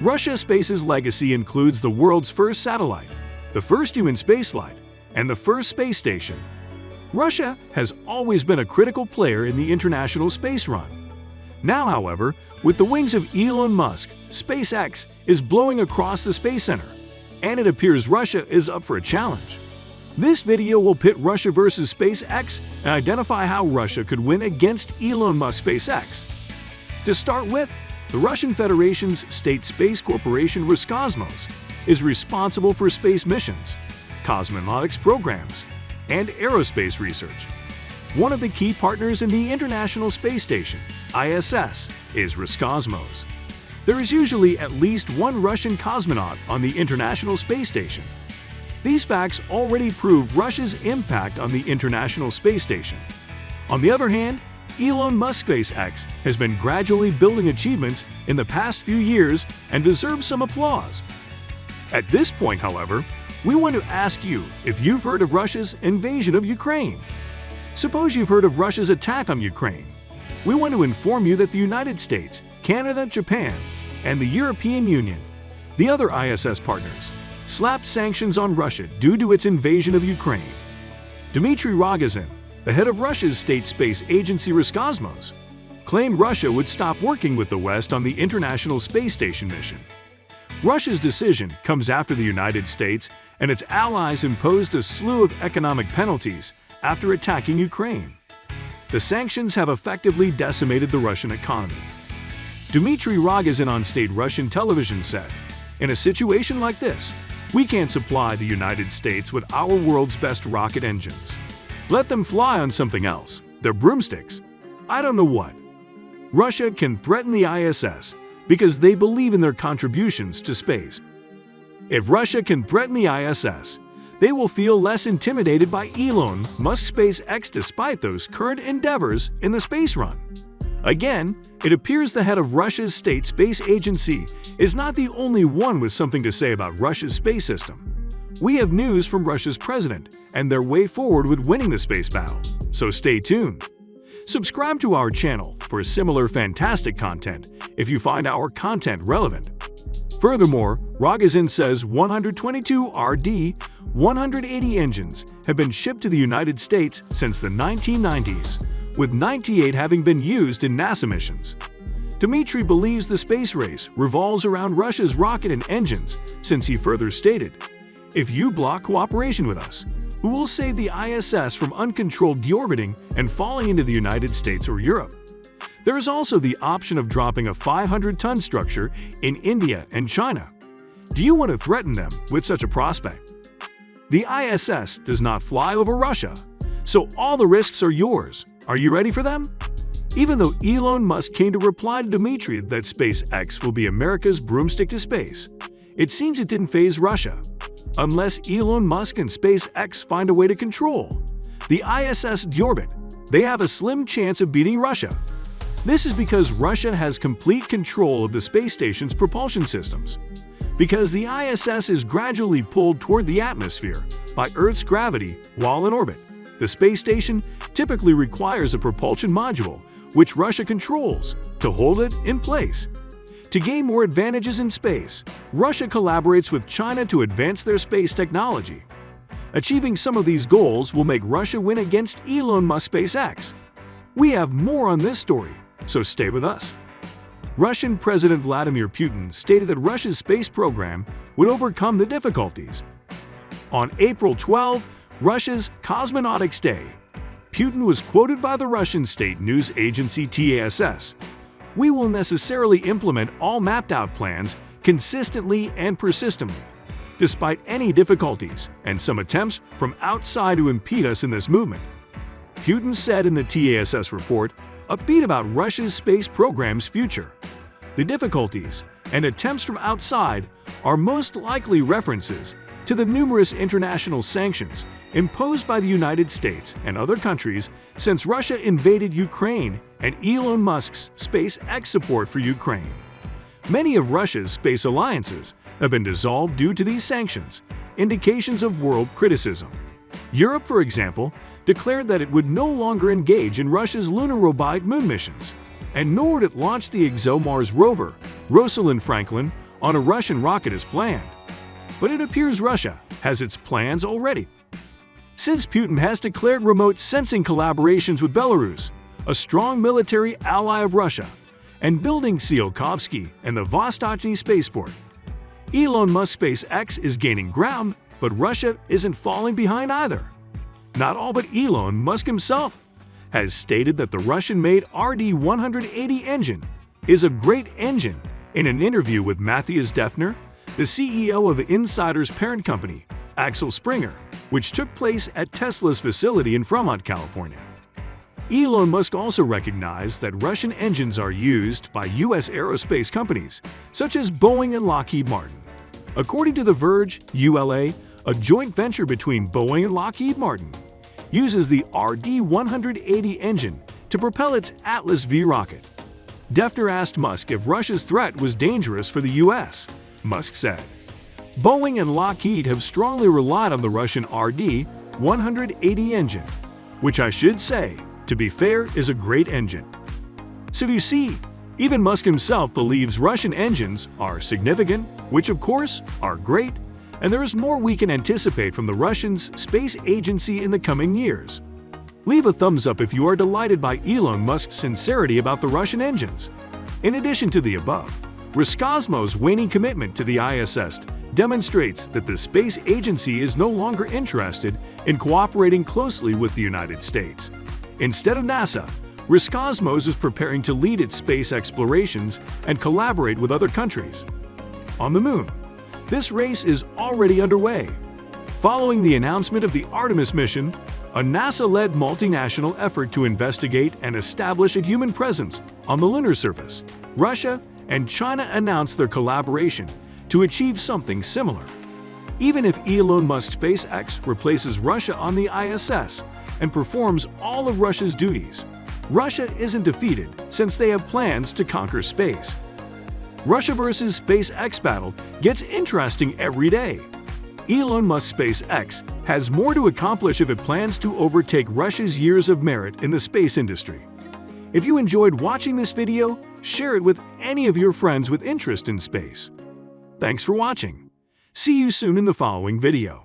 Russia Space's legacy includes the world's first satellite, the first human spaceflight, and the first space station. Russia has always been a critical player in the international space run. Now, however, with the wings of Elon Musk, SpaceX is blowing across the Space Center, and it appears Russia is up for a challenge. This video will pit Russia versus SpaceX and identify how Russia could win against Elon Musk SpaceX. To start with, the Russian Federation's state space corporation Roscosmos is responsible for space missions, cosmonautics programs, and aerospace research. One of the key partners in the International Space Station, ISS, is Roscosmos. There is usually at least one Russian cosmonaut on the International Space Station. These facts already prove Russia's impact on the International Space Station. On the other hand, Elon Musk SpaceX has been gradually building achievements in the past few years and deserves some applause. At this point, however, we want to ask you if you've heard of Russia's invasion of Ukraine. Suppose you've heard of Russia's attack on Ukraine. We want to inform you that the United States, Canada, Japan, and the European Union, the other ISS partners, slapped sanctions on Russia due to its invasion of Ukraine. Dmitry Rogozin, the head of Russia's state space agency Roscosmos, claimed Russia would stop working with the West on the International Space Station mission. Russia's decision comes after the United States and its allies imposed a slew of economic penalties after attacking Ukraine. The sanctions have effectively decimated the Russian economy. Dmitry Rogozin on state Russian television said, "In a situation like this, we can't supply the United States with our world's best rocket engines. Let them fly on something else, their broomsticks. I don't know what." Russia can threaten the ISS because they believe in their contributions to space. If Russia can threaten the ISS, they will feel less intimidated by Elon Musk SpaceX despite those current endeavors in the space run. Again, it appears the head of Russia's state space agency is not the only one with something to say about Russia's space system. We have news from Russia's president and their way forward with winning the space battle, so stay tuned. Subscribe to our channel for similar fantastic content if you find our content relevant. Furthermore, Rogozin says 122 RD-180 engines have been shipped to the United States since the 1990s, with 98 having been used in NASA missions. Dmitry believes the space race revolves around Russia's rocket and engines, since he further stated, "If you block cooperation with us, we will save the ISS from uncontrolled deorbiting and falling into the United States or Europe." There is also the option of dropping a 500-ton structure in India and China. Do you want to threaten them with such a prospect? The ISS does not fly over Russia, so all the risks are yours. Are you ready for them? Even though Elon Musk came to reply to Dmitry that SpaceX will be America's broomstick to space, it seems it didn't faze Russia. Unless Elon Musk and SpaceX find a way to control the ISS Deorbit, they have a slim chance of beating Russia. This is because Russia has complete control of the space station's propulsion systems. Because the ISS is gradually pulled toward the atmosphere by Earth's gravity while in orbit, the space station typically requires a propulsion module, which Russia controls, to hold it in place. To gain more advantages in space, Russia collaborates with China to advance their space technology. Achieving some of these goals will make Russia win against Elon Musk SpaceX. We have more on this story, so stay with us. Russian President Vladimir Putin stated that Russia's space program would overcome the difficulties. On April 12, Russia's Cosmonautics Day, Putin was quoted by the Russian state news agency TASS. "We will necessarily implement all mapped-out plans consistently and persistently, despite any difficulties and some attempts from outside to impede us in this movement," Putin said in the TASS report, upbeat about Russia's space program's future. The difficulties and attempts from outside are most likely references to the numerous international sanctions imposed by the United States and other countries since Russia invaded Ukraine and Elon Musk's SpaceX support for Ukraine. Many of Russia's space alliances have been dissolved due to these sanctions, indications of world criticism. Europe, for example, declared that it would no longer engage in Russia's lunar robotic moon missions, and nor would it launch the ExoMars rover, Rosalind Franklin, on a Russian rocket as planned. But it appears Russia has its plans already. Since Putin has declared remote sensing collaborations with Belarus, a strong military ally of Russia, and building Tsiolkovsky and the Vostochny spaceport, Elon Musk SPACEX is gaining ground, but Russia isn't falling behind either. Not all but Elon Musk himself has stated that the Russian-made RD-180 engine is a great engine in an interview with Matthias Defner, the CEO of Insider's parent company, Axel Springer, which took place at Tesla's facility in Fremont, California. Elon Musk also recognized that Russian engines are used by U.S. aerospace companies, such as Boeing and Lockheed Martin. According to The Verge, ULA, a joint venture between Boeing and Lockheed Martin, uses the RD-180 engine to propel its Atlas V rocket. Defner asked Musk if Russia's threat was dangerous for the U.S. Musk said, "Boeing and Lockheed have strongly relied on the Russian RD-180 engine, which I should say, to be fair, is a great engine." So you see, even Musk himself believes Russian engines are significant, which of course are great, and there is more we can anticipate from the Russians' space agency in the coming years. Leave a thumbs up if you are delighted by Elon Musk's sincerity about the Russian engines. In addition to the above, Roscosmos' waning commitment to the ISS demonstrates that the space agency is no longer interested in cooperating closely with the United States. Instead of NASA, Roscosmos is preparing to lead its space explorations and collaborate with other countries. On the Moon, this race is already underway. Following the announcement of the Artemis mission, a NASA-led multinational effort to investigate and establish a human presence on the lunar surface, Russia and China announced their collaboration to achieve something similar. Even if Elon Musk SPACEX replaces Russia on the ISS and performs all of Russia's duties, Russia isn't defeated since they have plans to conquer space. Russia versus SpaceX battle gets interesting every day. Elon Musk SpaceX has more to accomplish if it plans to overtake Russia's years of merit in the space industry. If you enjoyed watching this video, share it with any of your friends with interest in space. Thanks for watching. See you soon in the following video.